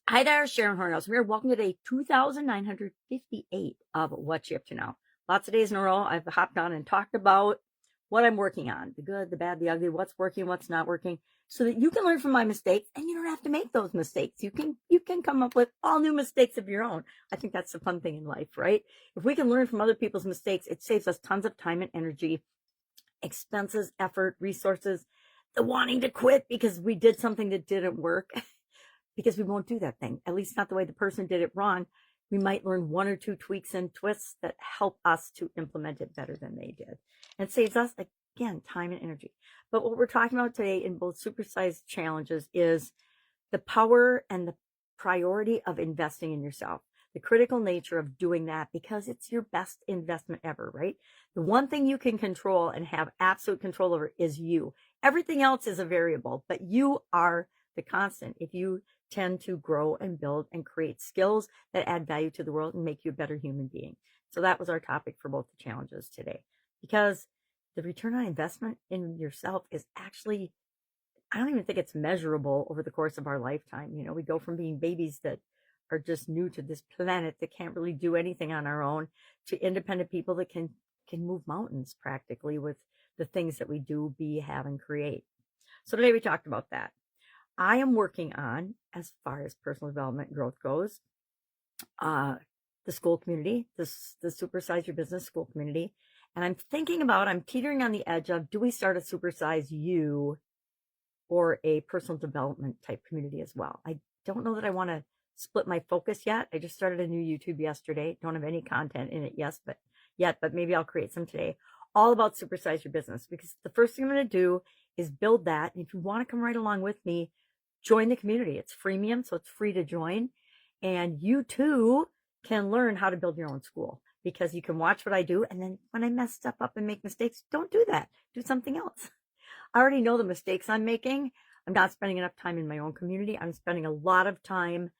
Hi there, Sharon Horne-Ellstrom here. Welcome to day 2,958 of What's You Up To Now. Lots of days in a row, I've hopped on and talked about what I'm working on, the good, the bad, the ugly, what's working, what's not working, so that you can learn from my mistakes and you don't have to make those mistakes. You can come up with all new mistakes of your own. I think that's the fun thing in life, right? If we can learn from other people's mistakes, it saves us tons of time and energy, expenses, effort, resources, the wanting to quit because we did something that didn't work. Because we won't do that thing, at least not the way the person did it wrong. We might learn one or two tweaks and twists that help us to implement it better than they did. And it saves us, again, time and energy. But what we're talking about today in both supersized challenges is the power and the priority of investing in yourself, the critical nature of doing that, because it's your best investment ever, right? The one thing you can control and have absolute control over is you. Everything else is a variable, but you are the constant. If you tend to grow and build and create skills that add value to the world and make you a better human being. So that was our topic for both the challenges today, because the return on investment in yourself is actually, I don't even think it's measurable over the course of our lifetime. You know, we go from being babies that are just new to this planet that can't really do anything on our own to independent people that can move mountains practically with the things that we do, be, have, and create. So today we talked about that. I am working on, as far as personal development growth goes, the school community, the Supersize Your Business school community. And I'm thinking about, I'm teetering on the edge of, do we start a Supersize You or a personal development type community as well? I don't know that I want to split my focus yet. I just started a new YouTube yesterday. Don't have any content in it yet, but maybe I'll create some today. All about Supersize Your Business, because the first thing I'm going to do is build that. And if you want to come right along with me, join the community. It's freemium, so it's free to join. And you too can learn how to build your own school, because you can watch what I do. And then when I mess stuff up and make mistakes, don't do that. Do something else. I already know the mistakes I'm making. I'm not spending enough time in my own community. I'm spending a lot of time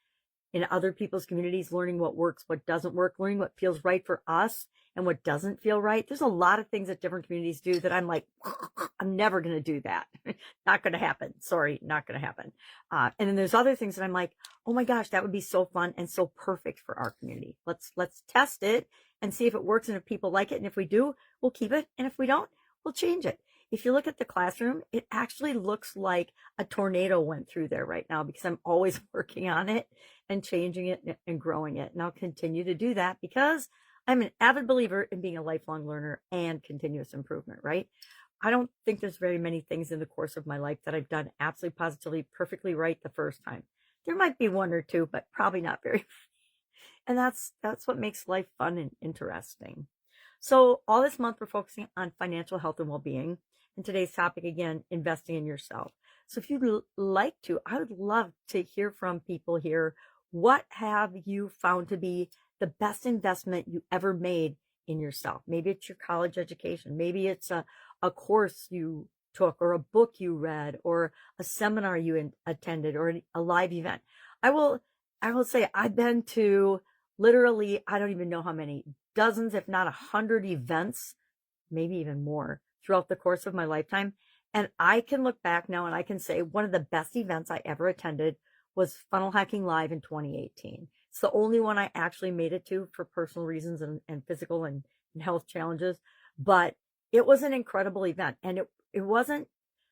in other people's communities, learning what works, what doesn't work, learning what feels right for us and what doesn't feel right. There's a lot of things that different communities do that I'm like, I'm never going to do that. Not going to happen. Sorry, not going to happen. And then there's other things that I'm like, oh my gosh, that would be so fun and so perfect for our community. Let's test it and see if it works and if people like it. And if we do, we'll keep it. And if we don't, we'll change it. If you look at the classroom, it actually looks like a tornado went through there right now, because I'm always working on it and changing it and growing it. And I'll continue to do that because I'm an avid believer in being a lifelong learner and continuous improvement, right? I don't think there's very many things in the course of my life that I've done absolutely positively perfectly right the first time. There might be one or two, but probably not very many. And that's what makes life fun and interesting. So all this month, we're focusing on financial health and well-being. And today's topic, again, investing in yourself. So if you'd like to, I would love to hear from people here. What have you found to be the best investment you ever made in yourself? Maybe it's your college education. Maybe it's a course you took, or a book you read, or a seminar you attended, or a live event. I will say I've been to literally, I don't even know how many, dozens, if not 100 events, maybe even more, throughout the course of my lifetime. And I can look back now and I can say one of the best events I ever attended was Funnel Hacking Live in 2018. It's the only one I actually made it to for personal reasons and physical and health challenges. But it was an incredible event. And it wasn't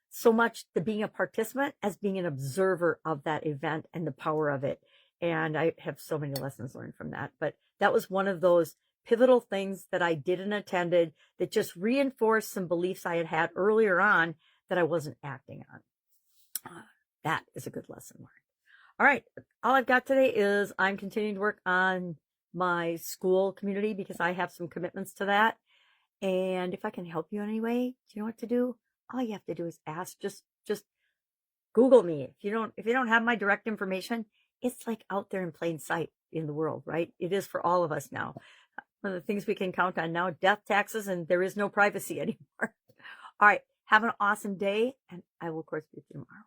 so much the being a participant as being an observer of that event and the power of it. And I have so many lessons learned from that. But that was one of those pivotal things that I did and attended that just reinforced some beliefs I had had earlier on that I wasn't acting on. That is a good lesson learned. All right. All I've got today is I'm continuing to work on my school community because I have some commitments to that. And if I can help you in any way, do you know what to do? All you have to do is ask. Just Google me. If you don't have my direct information, it's like out there in plain sight in the world, right? It is for all of us now. One of the things we can count on now, death, taxes, and there is no privacy anymore. All right. Have an awesome day, and I will, of course, be with you tomorrow.